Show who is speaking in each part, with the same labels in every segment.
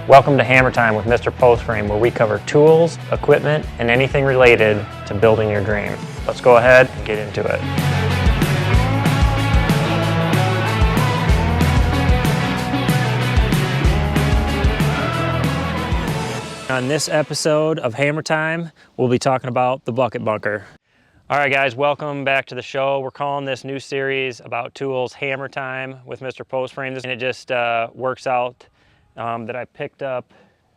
Speaker 1: Welcome to Hammer Time with Mr. Postframe, where we cover tools, equipment, and anything related to building your dream. Let's go ahead and get into it. On this episode of Hammer Time, we'll be talking about the bucket bunker. All right, guys, welcome back to the show. We're calling this new series about tools Hammer Time with Mr. Postframe, and it just works out that I picked up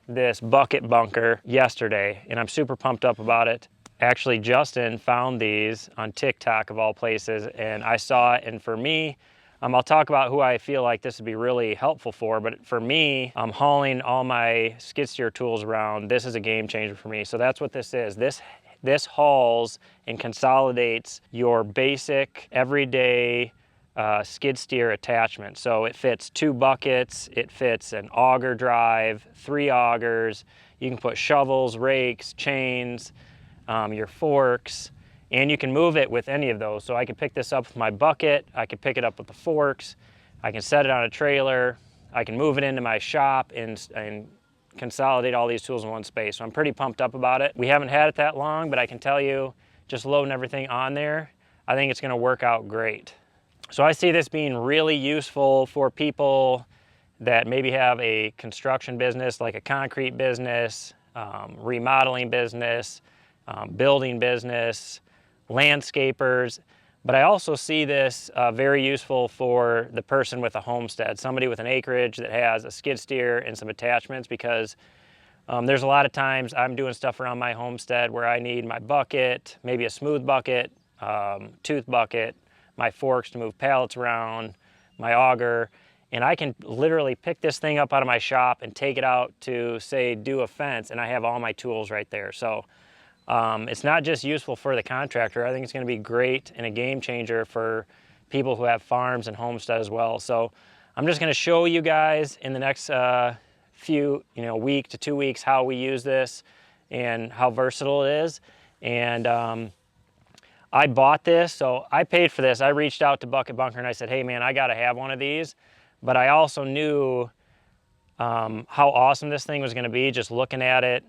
Speaker 1: this bucket bunker yesterday, and I'm super pumped up about it. Actually, Justin found these on TikTok of all places, and I saw it, and for me, I'll talk about who I feel like this would be really helpful for, but for me, I'm hauling all my skid steer tools around. This is a game changer for me. So that's what this is. This hauls and consolidates your basic everyday skid steer attachment. So it fits 2 buckets, it fits an auger drive, 3 augers. You can put shovels, rakes, chains, your forks, and you can move it with any of those. So I can pick this up with my bucket, I can pick it up with the forks, I can set it on a trailer, I can move it into my shop and consolidate all these tools in one space. So I'm pretty pumped up about it. We haven't had it that long, but I can tell you, just loading everything on there, I think it's gonna work out great. So I see this being really useful for people that maybe have a construction business, like a concrete business, remodeling business, building business, landscapers. But I also see this very useful for the person with a homestead, somebody with an acreage that has a skid steer and some attachments, because there's a lot of times I'm doing stuff around my homestead where I need my bucket, maybe a smooth bucket, tooth bucket, my forks to move pallets around, my auger, and I can literally pick this thing up out of my shop and take it out to, say, do a fence, and I have all my tools right there. So it's not just useful for the contractor. I think it's going to be great and a game changer for people who have farms and homestead as well. So I'm just going to show you guys in the next few, week to 2 weeks how we use this and how versatile it is. And I bought this, so I paid for this. I reached out to Bucket Bunker and I said, hey man, I got to have one of these. But I also knew how awesome this thing was going to be just looking at it.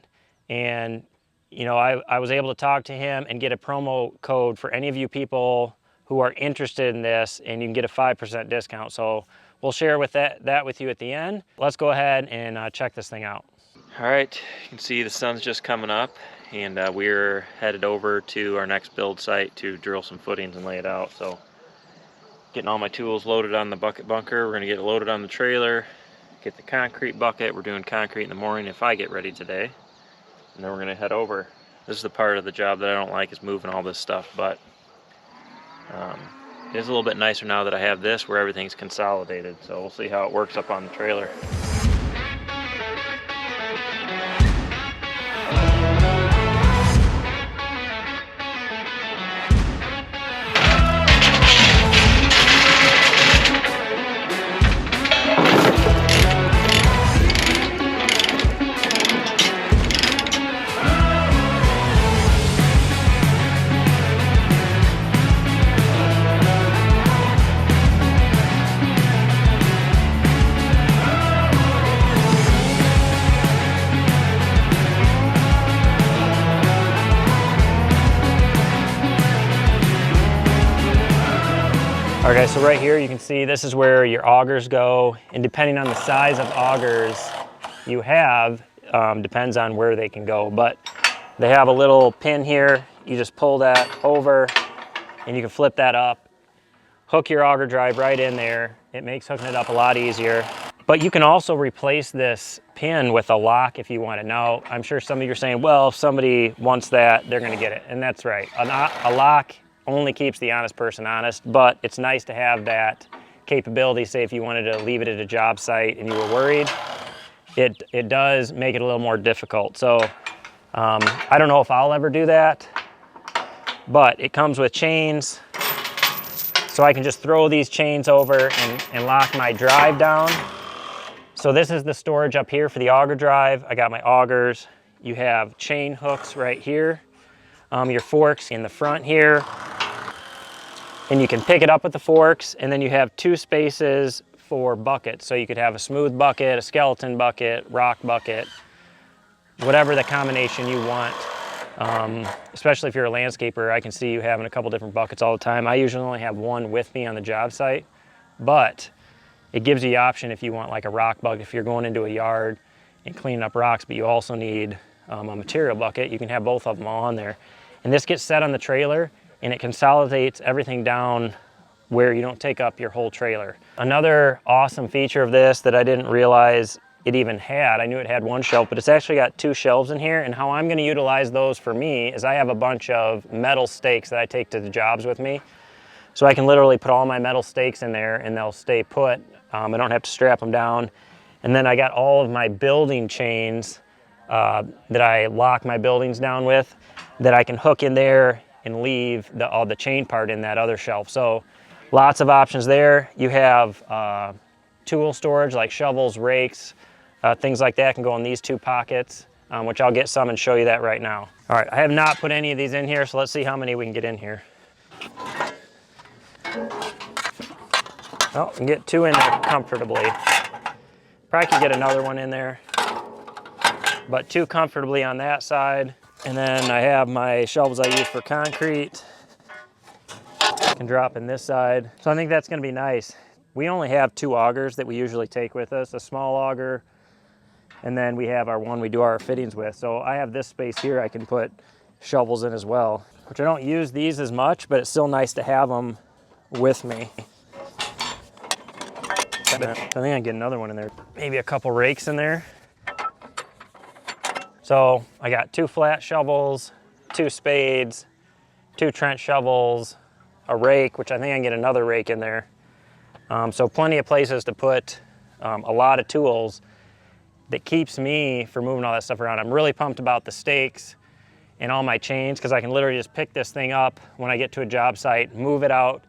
Speaker 1: And I was able to talk to him and get a promo code for any of you people who are interested in this, and you can get a 5% discount. So we'll share with that with you at the end. Let's go ahead and check this thing out. All right, you can see the sun's just coming up, and we're headed over to our next build site to drill some footings and lay it out. So getting all my tools loaded on the bucket bunker. We're gonna get it loaded on the trailer, get the concrete bucket. We're doing concrete in the morning if I get ready today. And then we're gonna head over. This is the part of the job that I don't like, is moving all this stuff, but it is a little bit nicer now that I have this where everything's consolidated. So we'll see how it works up on the trailer. Okay, so right here you can see this is where your augers go, and depending on the size of augers you have, depends on where they can go. But they have a little pin here. You just pull that over and you can flip that up, hook your auger drive right in there. It makes hooking it up a lot easier. But you can also replace this pin with a lock if you want it. Now, I'm sure some of you are saying, well, if somebody wants that, they're gonna get it, and that's right. A lock only keeps the honest person honest, but it's nice to have that capability. Say if you wanted to leave it at a job site and you were worried, it does make it a little more difficult. So I don't know if I'll ever do that, but it comes with chains. So I can just throw these chains over and lock my drive down. So this is the storage up here for the auger drive. I got my augers. You have chain hooks right here. Your forks in the front here. And you can pick it up with the forks, and then you have 2 spaces for buckets. So you could have a smooth bucket, a skeleton bucket, rock bucket, whatever the combination you want. Especially if you're a landscaper, I can see you having a couple different buckets all the time. I usually only have one with me on the job site, but it gives you the option if you want like a rock bucket, if you're going into a yard and cleaning up rocks, but you also need a material bucket, you can have both of them all on there. And this gets set on the trailer and it consolidates everything down where you don't take up your whole trailer. Another awesome feature of this that I didn't realize it even had, I knew it had one shelf, but it's actually got 2 shelves in here. And how I'm gonna utilize those for me is I have a bunch of metal stakes that I take to the jobs with me. So I can literally put all my metal stakes in there and they'll stay put. I don't have to strap them down. And then I got all of my building chains that I lock my buildings down with that I can hook in there and leave all the chain part in that other shelf. So lots of options there. You have tool storage like shovels, rakes, things like that can go in these 2 pockets, which I'll get some and show you that right now. All right, I have not put any of these in here, so let's see how many we can get in here. Oh, we can get 2 in there comfortably. Probably could get another one in there, but 2 comfortably on that side. And then I have my shovels I use for concrete. Can drop in this side. So I think that's gonna be nice. We only have 2 augers that we usually take with us, a small auger, and then we have our one we do our fittings with. So I have this space here I can put shovels in as well, which I don't use these as much, but it's still nice to have them with me. I think I can get another one in there. Maybe a couple rakes in there. So I got 2 flat shovels, 2 spades, 2 trench shovels, a rake, which I think I can get another rake in there. So plenty of places to put a lot of tools that keeps me from moving all that stuff around. I'm really pumped about the stakes and all my chains because I can literally just pick this thing up when I get to a job site, move it out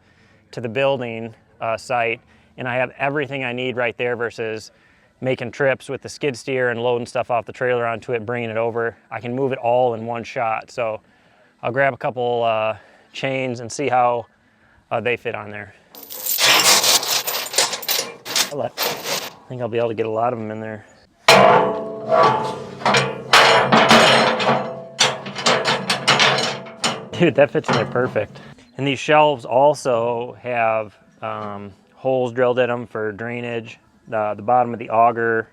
Speaker 1: to the building site, and I have everything I need right there versus making trips with the skid steer and loading stuff off the trailer onto it, bringing it over. I can move it all in one shot. So I'll grab a couple chains and see how they fit on there. I think I'll be able to get a lot of them in there. Dude, that fits in there perfect. And these shelves also have holes drilled in them for drainage. The bottom of the auger,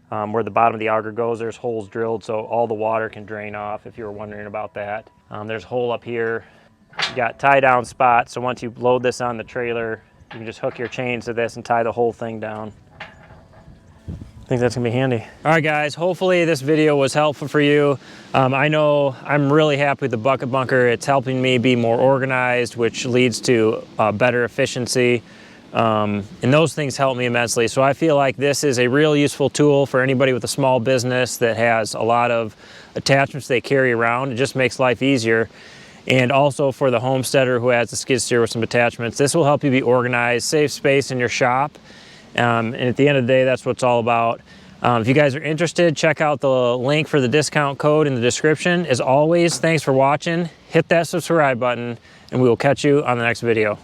Speaker 1: where the bottom of the auger goes, there's holes drilled so all the water can drain off, if you were wondering about that. There's a hole up here. You got tie down spots, so once you load this on the trailer, you can just hook your chains to this and tie the whole thing down. I think that's gonna be handy. All right guys, hopefully this video was helpful for you. I know I'm really happy with the bucket bunker. It's helping me be more organized, which leads to better efficiency. And those things help me immensely. So I feel like this is a real useful tool for anybody with a small business that has a lot of attachments they carry around. It just makes life easier. And also for the homesteader who has a skid steer with some attachments, this will help you be organized, save space in your shop. And at the end of the day, that's what it's all about. If you guys are interested, check out the link for the discount code in the description. As always, thanks for watching. Hit that subscribe button and we will catch you on the next video.